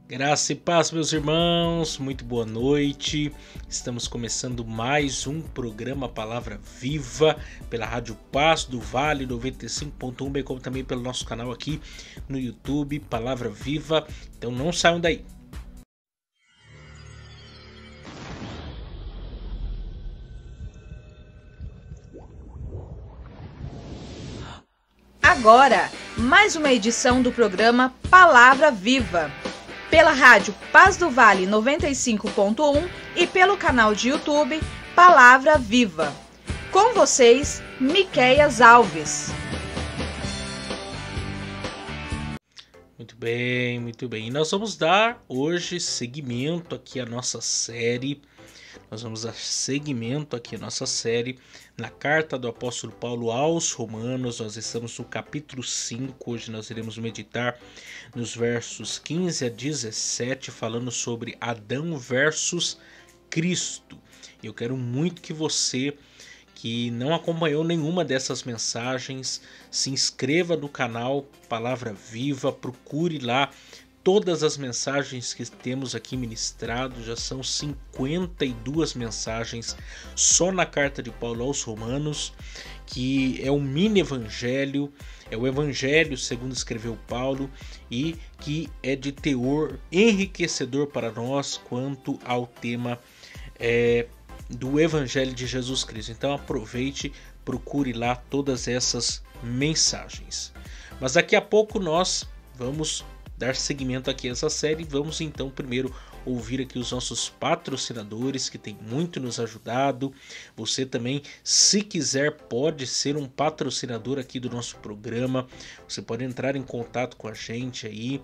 Graça e paz, meus irmãos, muito boa noite. Estamos começando mais um programa Palavra Viva pela Rádio Paz do Vale 95.1, bem como também pelo nosso canal aqui no YouTube, Palavra Viva. Então não saiam daí. Agora, mais uma edição do programa Palavra Viva, pela rádio Paz do Vale 95.1 e pelo canal de YouTube Palavra Viva. Com vocês, Miqueias Alves. Muito bem, muito bem. E nós vamos dar hoje seguimento aqui à nossa série. Na carta do apóstolo Paulo aos Romanos. Nós estamos no capítulo 5, hoje nós iremos meditar nos versos 15 a 17, falando sobre Adão versus Cristo. Eu quero muito que você, que não acompanhou nenhuma dessas mensagens, se inscreva no canal Palavra Viva, procure lá todas as mensagens que temos aqui ministrado. Já são 52 mensagens só na carta de Paulo aos Romanos, que é um mini evangelho, é o evangelho segundo escreveu Paulo, e que é de teor enriquecedor para nós quanto ao tema do evangelho de Jesus Cristo. Então aproveite, procure lá todas essas mensagens. Mas daqui a pouco nós vamos dar seguimento aqui a essa série. Vamos então primeiro ouvir aqui os nossos patrocinadores, que tem muito nos ajudado. Você também, se quiser, pode ser um patrocinador aqui do nosso programa. Você pode entrar em contato com a gente aí.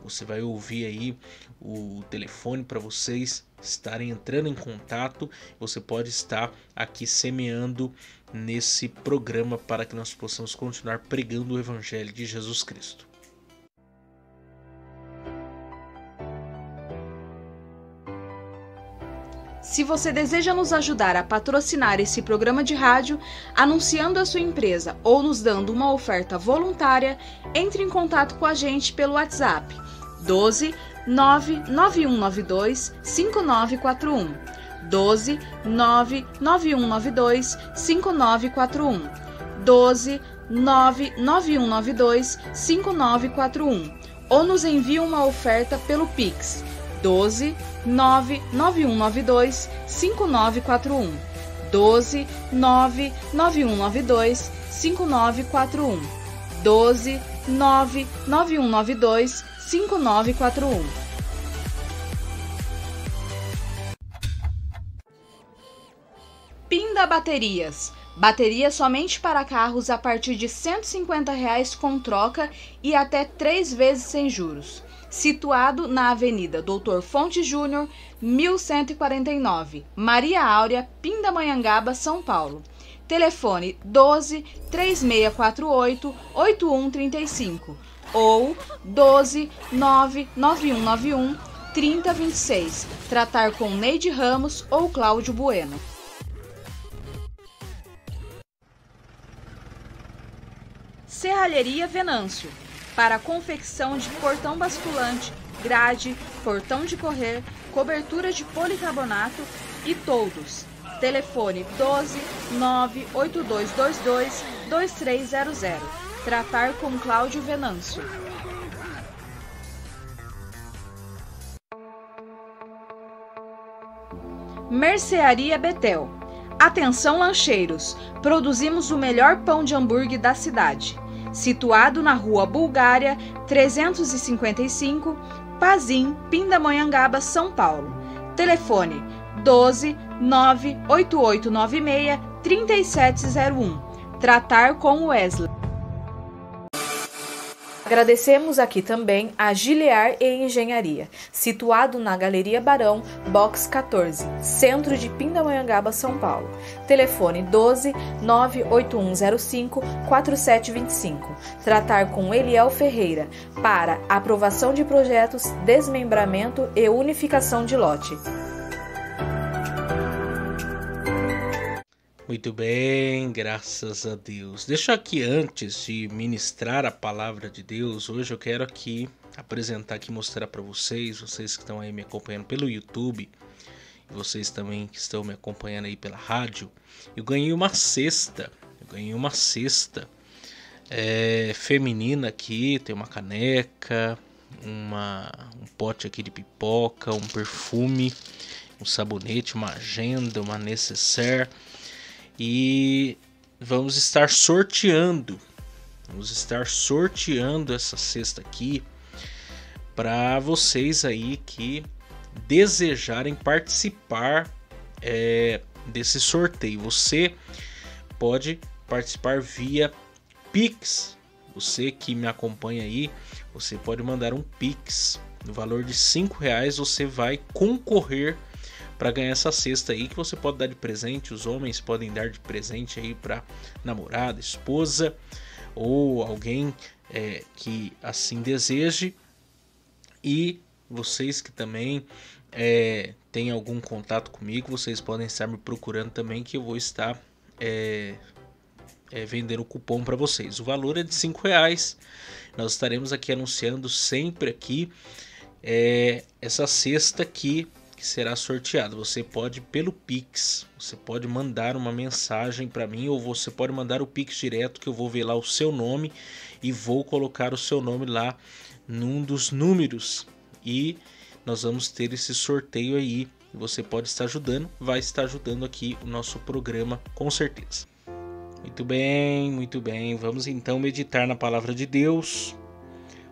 Você vai ouvir aí o telefone para vocês estarem entrando em contato. Você pode estar aqui semeando nesse programa para que nós possamos continuar pregando o evangelho de Jesus Cristo. Se você deseja nos ajudar a patrocinar esse programa de rádio, anunciando a sua empresa ou nos dando uma oferta voluntária, entre em contato com a gente pelo WhatsApp 12 99192 5941, 12 99192 5941, 12 99192 5941, ou nos envie uma oferta pelo Pix 12 99192 5941, 12 99192 5941, 12 99192 5941. Pinda Baterias. Bateria somente para carros a partir de R$ 150 com troca e até 3 vezes sem juros. Situado na Avenida Doutor Fonte Júnior, 1149, Maria Áurea, Pindamonhangaba, São Paulo. Telefone 12 3648 8135 ou 12 99191 3026. Tratar com Neide Ramos ou Cláudio Bueno. Serralheria Venâncio. Para a confecção de portão basculante, grade, portão de correr, cobertura de policarbonato e toldos. Telefone 12 98222 2300. Tratar com Cláudio Venâncio. Mercearia Betel. Atenção, lancheiros! Produzimos o melhor pão de hambúrguer da cidade. Situado na Rua Bulgária, 355, Pazim, Pindamonhangaba, São Paulo. Telefone 12 98896 3701. Tratar com Wesley. Agradecemos aqui também a Giliar e Engenharia, situado na Galeria Barão, Box 14, centro de Pindamonhangaba, São Paulo. Telefone 12 98105 4725. Tratar com Eliel Ferreira para aprovação de projetos, desmembramento e unificação de lote. Muito bem, graças a Deus. Deixa aqui, antes de ministrar a palavra de Deus, hoje eu quero aqui apresentar aqui, mostrar para vocês que estão aí me acompanhando pelo YouTube, e vocês também que estão me acompanhando aí pela rádio. Eu ganhei uma cesta, feminina aqui, tem uma caneca, um pote aqui de pipoca, um perfume, um sabonete, uma agenda, uma necessaire, e vamos estar sorteando essa cesta aqui para vocês aí que desejarem participar desse sorteio. Você pode participar via Pix. Você que me acompanha aí, você pode mandar um Pix no valor de R$5. Você vai concorrer para ganhar essa cesta aí, que você pode dar de presente. Os homens podem dar de presente aí para namorada, esposa ou alguém que assim deseje. E vocês que também têm algum contato comigo, vocês podem estar me procurando também, que eu vou estar vendendo o cupom para vocês. O valor é de R$5. Nós estaremos aqui anunciando sempre aqui essa cesta aqui que será sorteada. Você pode pelo Pix, você pode mandar uma mensagem para mim, ou você pode mandar o Pix direto, que eu vou ver lá o seu nome e vou colocar o seu nome lá num dos números, e nós vamos ter esse sorteio aí. Você pode estar ajudando, vai estar ajudando aqui o nosso programa, com certeza. Muito bem, vamos então meditar na palavra de Deus.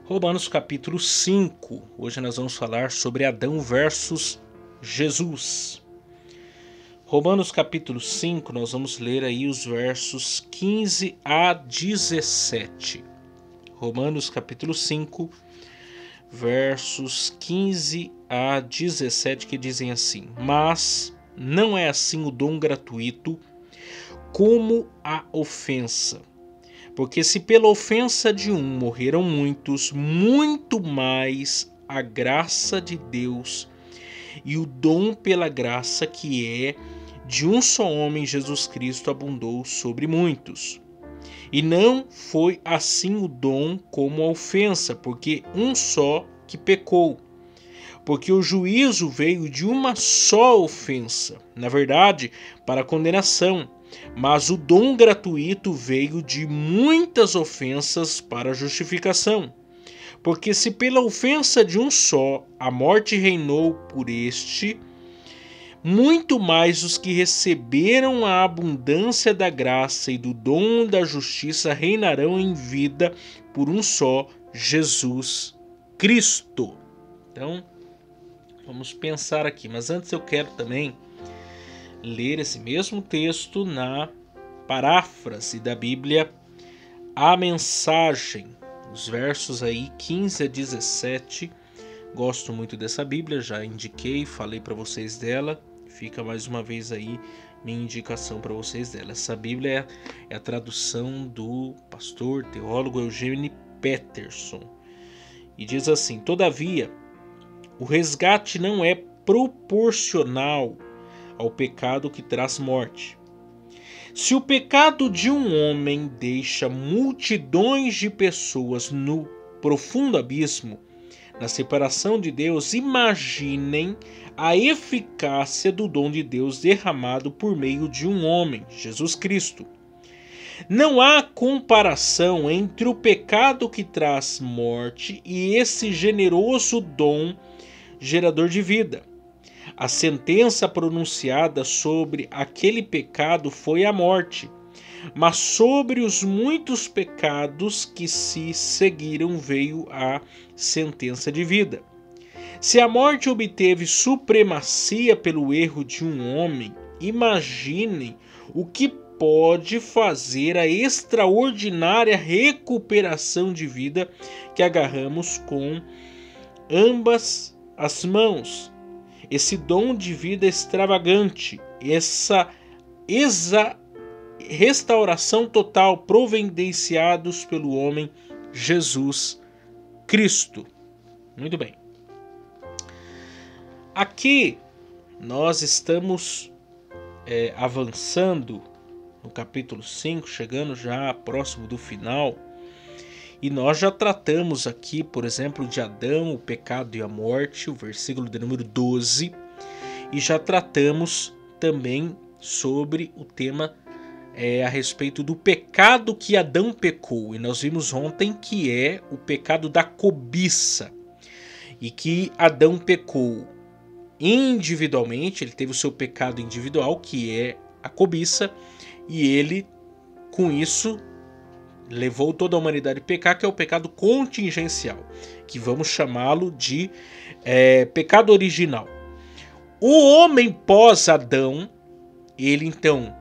Romanos capítulo 5, hoje nós vamos falar sobre Adão versus Jesus. Romanos capítulo 5, nós vamos ler aí os versos 15 a 17. Romanos capítulo 5, versos 15 a 17, que dizem assim: Mas não é assim o dom gratuito como a ofensa. Porque se pela ofensa de um morreram muitos, muito mais a graça de Deus e o dom pela graça que é de um só homem, Jesus Cristo, abundou sobre muitos. E não foi assim o dom como a ofensa, porque um só que pecou. Porque o juízo veio de uma só ofensa, na verdade, para a condenação, mas o dom gratuito veio de muitas ofensas para a justificação. Porque se pela ofensa de um só a morte reinou por este, muito mais os que receberam a abundância da graça e do dom da justiça reinarão em vida por um só, Jesus Cristo. Então, vamos pensar aqui. Mas antes eu quero também ler esse mesmo texto na paráfrase da Bíblia, a Mensagem, os versos aí 15 a 17. Gosto muito dessa Bíblia, já indiquei, falei para vocês dela. Fica mais uma vez aí minha indicação para vocês dela. Essa Bíblia é a tradução do pastor, teólogo Eugene Peterson. E diz assim: Todavia, o resgate não é proporcional ao pecado que traz morte. Se o pecado de um homem deixa multidões de pessoas no profundo abismo, na separação de Deus, imaginem a eficácia do dom de Deus derramado por meio de um homem, Jesus Cristo. Não há comparação entre o pecado que traz morte e esse generoso dom gerador de vida. A sentença pronunciada sobre aquele pecado foi a morte, mas sobre os muitos pecados que se seguiram veio a sentença de vida. Se a morte obteve supremacia pelo erro de um homem, imaginem o que pode fazer a extraordinária recuperação de vida que agarramos com ambas as mãos. Esse dom de vida extravagante, essa restauração total providenciados pelo homem Jesus Cristo. Muito bem. Aqui nós estamos avançando no capítulo 5, chegando já próximo do final. E nós já tratamos aqui, por exemplo, de Adão, o pecado e a morte, o versículo de número 12. E já tratamos também sobre o tema a respeito do pecado que Adão pecou. E nós vimos ontem que é o pecado da cobiça. E que Adão pecou individualmente, ele teve o seu pecado individual, que é a cobiça. E ele, com isso, levou toda a humanidade a pecar, que é o pecado contingencial, que vamos chamá-lo de pecado original. O homem pós-Adão, ele então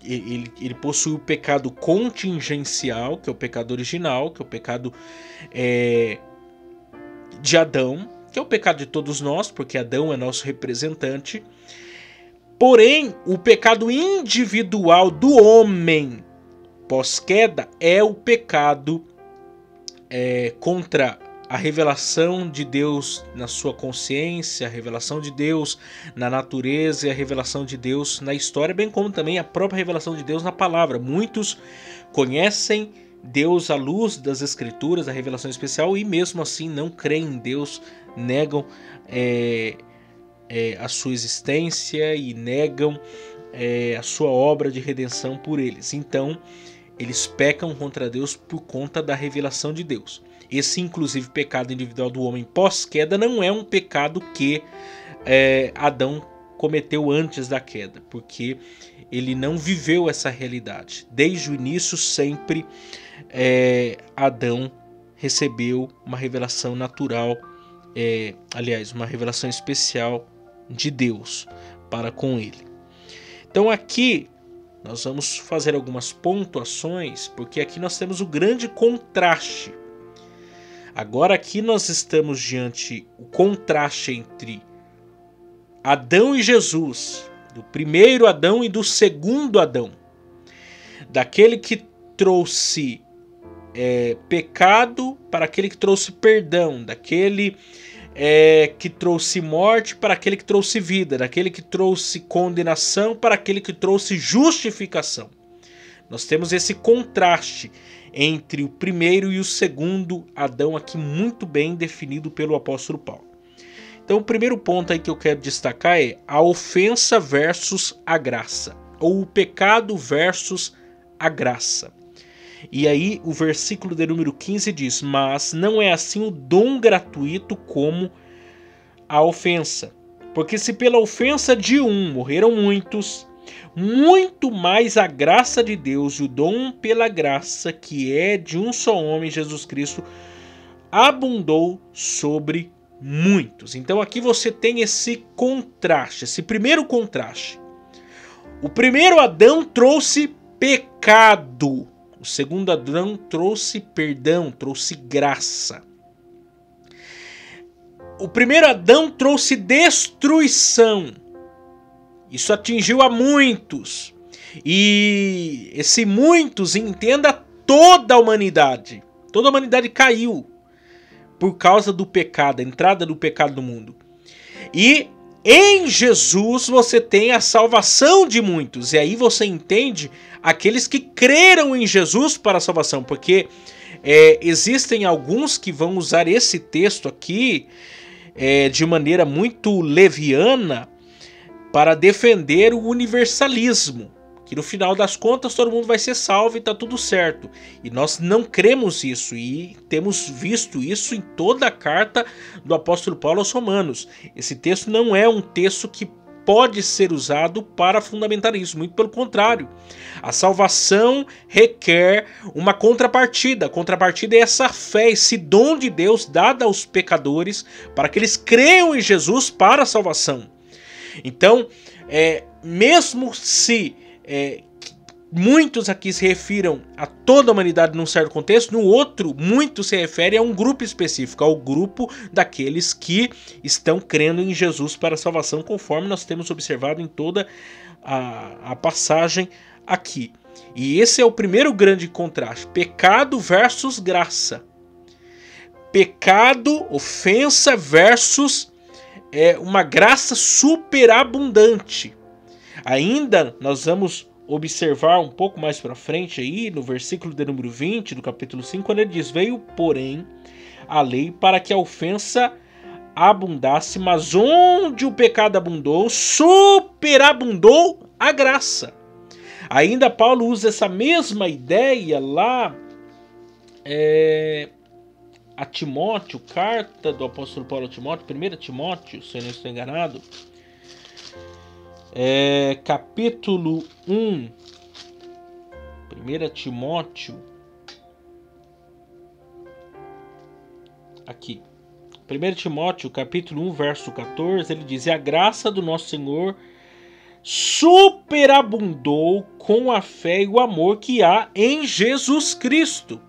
ele possui o pecado contingencial, que é o pecado original, que é o pecado de Adão, que é o pecado de todos nós, porque Adão é nosso representante. Porém, o pecado individual do homem pós-queda é o pecado contra a revelação de Deus na sua consciência, a revelação de Deus na natureza e a revelação de Deus na história, bem como também a própria revelação de Deus na palavra. Muitos conhecem Deus à luz das Escrituras, a revelação especial, e mesmo assim não creem em Deus, negam a sua existência e negam a sua obra de redenção por eles. Então, eles pecam contra Deus por conta da revelação de Deus. Esse, inclusive, pecado individual do homem pós-queda não é um pecado que Adão cometeu antes da queda, porque ele não viveu essa realidade. Desde o início, sempre Adão recebeu uma revelação natural, uma revelação especial de Deus para com ele. Então aqui nós vamos fazer algumas pontuações, porque aqui nós temos o grande contraste. Agora aqui nós estamos diante o contraste entre Adão e Jesus, do primeiro Adão e do segundo Adão, daquele que trouxe pecado para aquele que trouxe perdão, daquele que trouxe morte para aquele que trouxe vida, daquele que trouxe condenação para aquele que trouxe justificação. Nós temos esse contraste entre o primeiro e o segundo Adão aqui muito bem definido pelo apóstolo Paulo. Então o primeiro ponto aí que eu quero destacar é a ofensa versus a graça, ou o pecado versus a graça. E aí o versículo de número 15 diz: mas não é assim o dom gratuito como a ofensa. Porque se pela ofensa de um morreram muitos, muito mais a graça de Deus e o dom pela graça que é de um só homem, Jesus Cristo, abundou sobre muitos. Então aqui você tem esse contraste, esse primeiro contraste. O primeiro Adão trouxe pecado. O segundo Adão trouxe perdão, trouxe graça. O primeiro Adão trouxe destruição. Isso atingiu a muitos. E esse muitos, entenda, toda a humanidade. Toda a humanidade caiu por causa do pecado, a entrada do pecado no mundo. E em Jesus você tem a salvação de muitos. E aí você entende aqueles que creram em Jesus para a salvação. Porque existem alguns que vão usar esse texto aqui de maneira muito leviana para defender o universalismo. Que no final das contas todo mundo vai ser salvo e está tudo certo. E nós não cremos isso e temos visto isso em toda a carta do apóstolo Paulo aos Romanos. Esse texto não é um texto que pode ser usado para fundamentar isso, muito pelo contrário. A salvação requer uma contrapartida. A contrapartida é essa fé, esse dom de Deus dado aos pecadores para que eles creiam em Jesus para a salvação. Então, mesmo se muitos aqui se refiram a toda a humanidade num certo contexto, no outro, muito se refere a um grupo específico, ao grupo daqueles que estão crendo em Jesus para a salvação, conforme nós temos observado em toda a passagem aqui. E esse é o primeiro grande contraste, pecado versus graça. Pecado, ofensa versus uma graça superabundante. Ainda nós vamos observar um pouco mais para frente aí, no versículo de número 20 do capítulo 5, quando ele diz: veio, porém, a lei para que a ofensa abundasse, mas onde o pecado abundou, superabundou a graça. Ainda Paulo usa essa mesma ideia lá a Timóteo, carta do apóstolo Paulo a Timóteo, 1 Timóteo, se eu não estou enganado, capítulo 1, 1 Timóteo, aqui, 1 Timóteo, capítulo 1, verso 14, ele diz: e a graça do nosso Senhor superabundou com a fé e o amor que há em Jesus Cristo.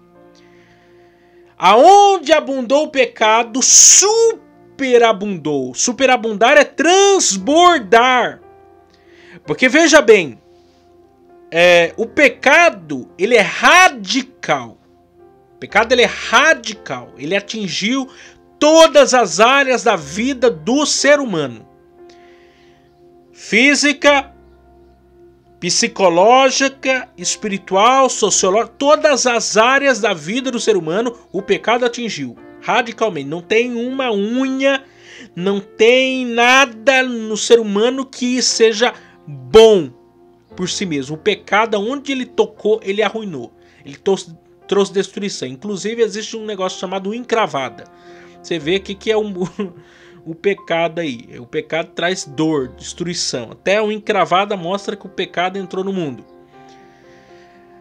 Aonde abundou o pecado, superabundou. Superabundar é transbordar. Porque veja bem, o pecado, ele é radical. O pecado, ele é radical. Ele atingiu todas as áreas da vida do ser humano. Física, psicológica, espiritual, sociológica, todas as áreas da vida do ser humano, o pecado atingiu radicalmente. Não tem uma unha, não tem nada no ser humano que seja bom por si mesmo. O pecado, onde ele tocou, ele arruinou. Ele trouxe destruição. Inclusive, existe um negócio chamado encravada. Você vê que é o pecado aí. O pecado traz dor, destruição. Até a encravada mostra que o pecado entrou no mundo.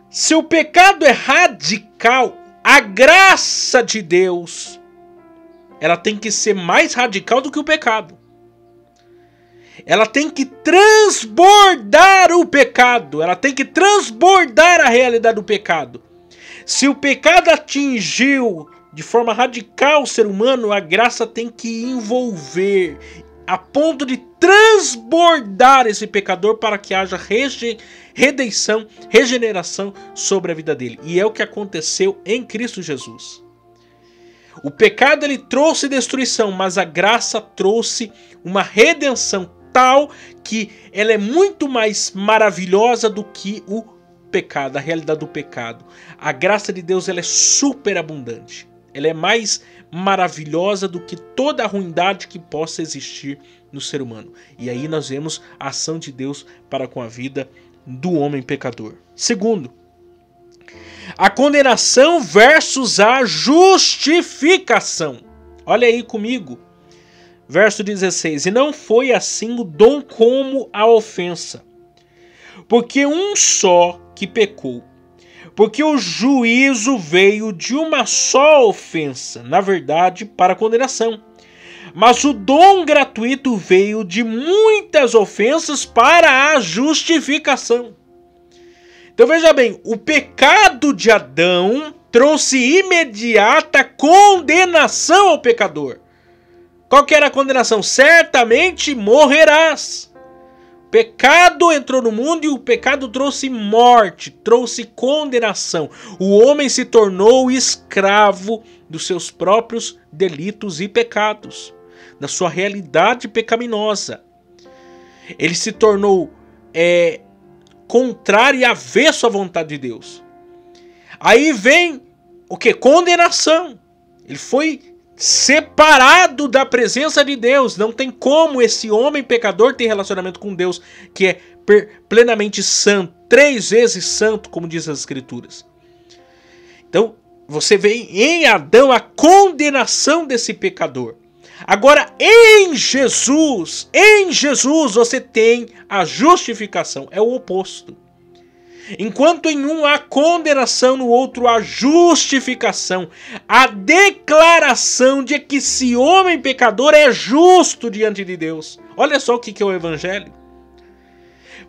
Se o pecado é radical, a graça de Deus, ela tem que ser mais radical do que o pecado. Ela tem que transbordar o pecado. Ela tem que transbordar a realidade do pecado. Se o pecado atingiu de forma radical o ser humano, a graça tem que envolver a ponto de transbordar esse pecador para que haja redenção, regeneração sobre a vida dele. E é o que aconteceu em Cristo Jesus. O pecado, ele trouxe destruição, mas a graça trouxe uma redenção tal que ela é muito mais maravilhosa do que o pecado, a realidade do pecado. A graça de Deus, ela é superabundante. Ela é mais maravilhosa do que toda a ruindade que possa existir no ser humano. E aí nós vemos a ação de Deus para com a vida do homem pecador. Segundo, a condenação versus a justificação. Olha aí comigo. Verso 16. E não foi assim o dom como a ofensa. Porque um só que pecou. Porque o juízo veio de uma só ofensa, na verdade, para a condenação. Mas o dom gratuito veio de muitas ofensas para a justificação. Então veja bem, o pecado de Adão trouxe imediata condenação ao pecador. Qual que era a condenação? Certamente morrerás. Pecado entrou no mundo e o pecado trouxe morte, trouxe condenação. O homem se tornou escravo dos seus próprios delitos e pecados, da sua realidade pecaminosa. Ele se tornou contrário e avesso à vontade de Deus. Aí vem o que? Condenação. Ele foi separado da presença de Deus. Não tem como esse homem pecador ter relacionamento com Deus, que é plenamente santo, 3 vezes santo, como diz as Escrituras. Então, você vê em Adão a condenação desse pecador. Agora, em Jesus você tem a justificação. É o oposto. Enquanto em um há condenação, no outro há justificação. A declaração de que esse homem pecador é justo diante de Deus. Olha só o que é o Evangelho.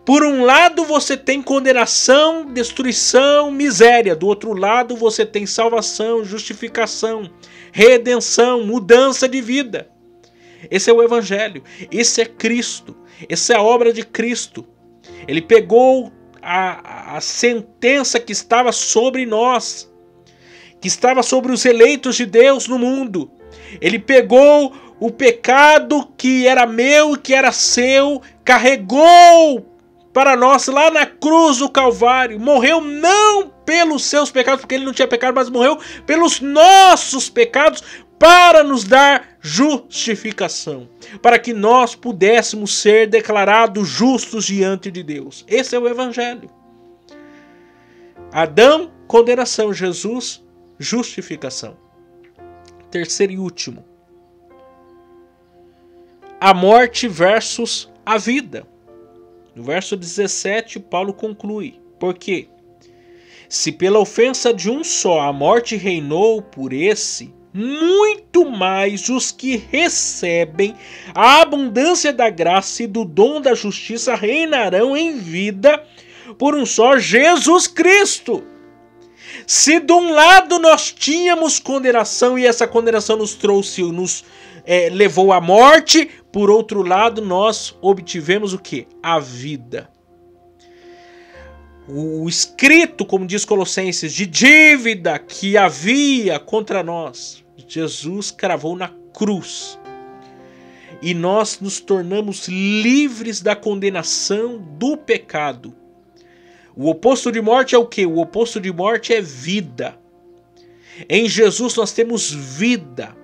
Por um lado você tem condenação, destruição, miséria. Do outro lado você tem salvação, justificação, redenção, mudança de vida. Esse é o Evangelho. Esse é Cristo. Essa é a obra de Cristo. Ele pegou a sentença que estava sobre nós, que estava sobre os eleitos de Deus no mundo. Ele pegou o pecado que era meu e que era seu, carregou para nós lá na cruz do Calvário. Morreu não pelos seus pecados, porque ele não tinha pecado, mas morreu pelos nossos pecados para nos dar justificação, para que nós pudéssemos ser declarados justos diante de Deus. Esse é o Evangelho. Adão, condenação. Jesus, justificação. Terceiro e último. A morte versus a vida. No verso 17, Paulo conclui. Por quê? Se pela ofensa de um só a morte reinou por esse, muito mais os que recebem a abundância da graça e do dom da justiça reinarão em vida por um só Jesus Cristo. Se de um lado nós tínhamos condenação e essa condenação nos trouxe, levou à morte, por outro lado nós obtivemos o quê? A vida. O escrito, como diz Colossenses, de dívida que havia contra nós, Jesus cravou na cruz. E nós nos tornamos livres da condenação do pecado. O oposto de morte é o quê? O oposto de morte é vida. Em Jesus nós temos vida.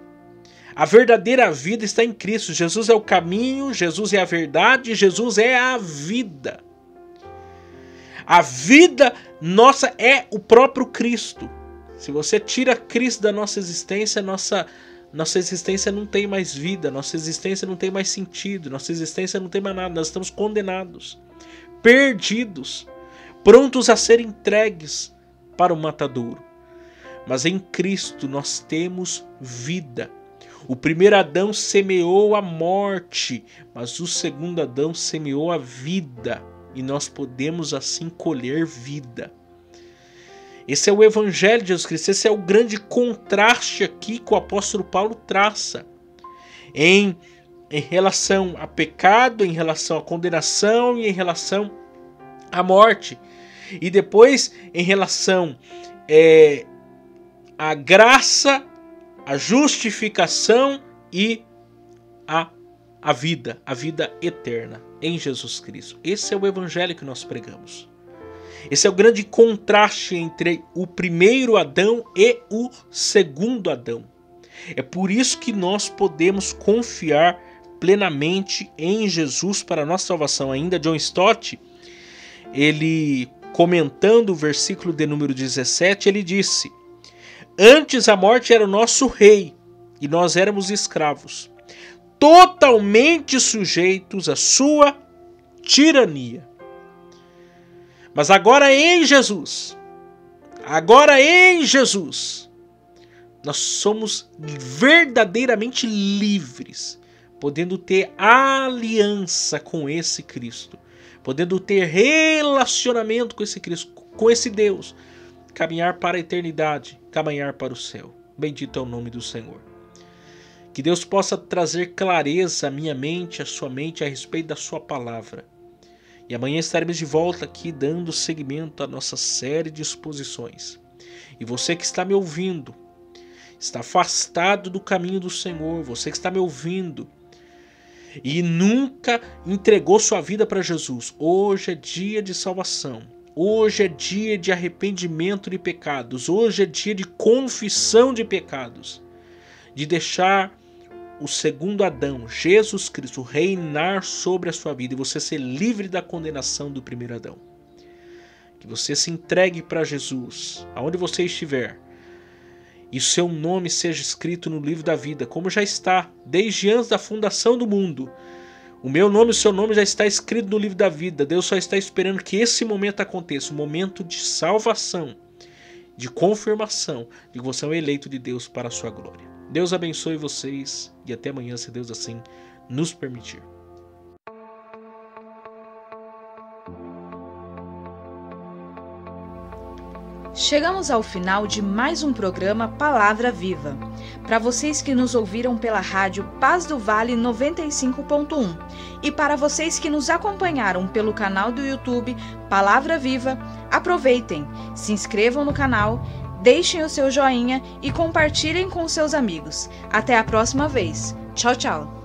A verdadeira vida está em Cristo. Jesus é o caminho, Jesus é a verdade, Jesus é a vida. A vida nossa é o próprio Cristo. Se você tira Cristo da nossa existência, nossa existência não tem mais vida, nossa existência não tem mais sentido, nossa existência não tem mais nada. Nós estamos condenados, perdidos, prontos a ser entregues para o matadouro. Mas em Cristo nós temos vida. O primeiro Adão semeou a morte, mas o segundo Adão semeou a vida. E nós podemos assim colher vida. Esse é o Evangelho de Jesus Cristo. Esse é o grande contraste aqui que o apóstolo Paulo traça. Em relação a pecado, em relação à condenação e em relação à morte. E depois em relação à graça, a justificação e a vida eterna em Jesus Cristo. Esse é o Evangelho que nós pregamos. Esse é o grande contraste entre o primeiro Adão e o segundo Adão. É por isso que nós podemos confiar plenamente em Jesus para a nossa salvação. Ainda John Stott, ele comentando o versículo de número 17, ele disse: antes a morte era o nosso rei e nós éramos escravos, totalmente sujeitos à sua tirania. Mas agora em Jesus, nós somos verdadeiramente livres, podendo ter aliança com esse Cristo, podendo ter relacionamento com esse Cristo, com esse Deus, caminhar para a eternidade, caminhar para o céu. Bendito é o nome do Senhor. Que Deus possa trazer clareza à minha mente, à sua mente, a respeito da sua palavra. E amanhã estaremos de volta aqui dando seguimento à nossa série de exposições. E você que está me ouvindo, está afastado do caminho do Senhor, você que está me ouvindo e nunca entregou sua vida para Jesus, hoje é dia de salvação. Hoje é dia de arrependimento de pecados. Hoje é dia de confissão de pecados. De deixar o segundo Adão, Jesus Cristo, reinar sobre a sua vida e você ser livre da condenação do primeiro Adão. Que você se entregue para Jesus, aonde você estiver, e o seu nome seja escrito no livro da vida, como já está desde antes da fundação do mundo. O meu nome e o seu nome já está escrito no livro da vida. Deus só está esperando que esse momento aconteça, um momento de salvação, de confirmação de que você é um eleito de Deus para a sua glória. Deus abençoe vocês e até amanhã, se Deus assim nos permitir. Chegamos ao final de mais um programa Palavra Viva. Para vocês que nos ouviram pela rádio Paz do Vale 95.1 e para vocês que nos acompanharam pelo canal do YouTube Palavra Viva, aproveitem, se inscrevam no canal, deixem o seu joinha e compartilhem com seus amigos. Até a próxima vez. Tchau, tchau.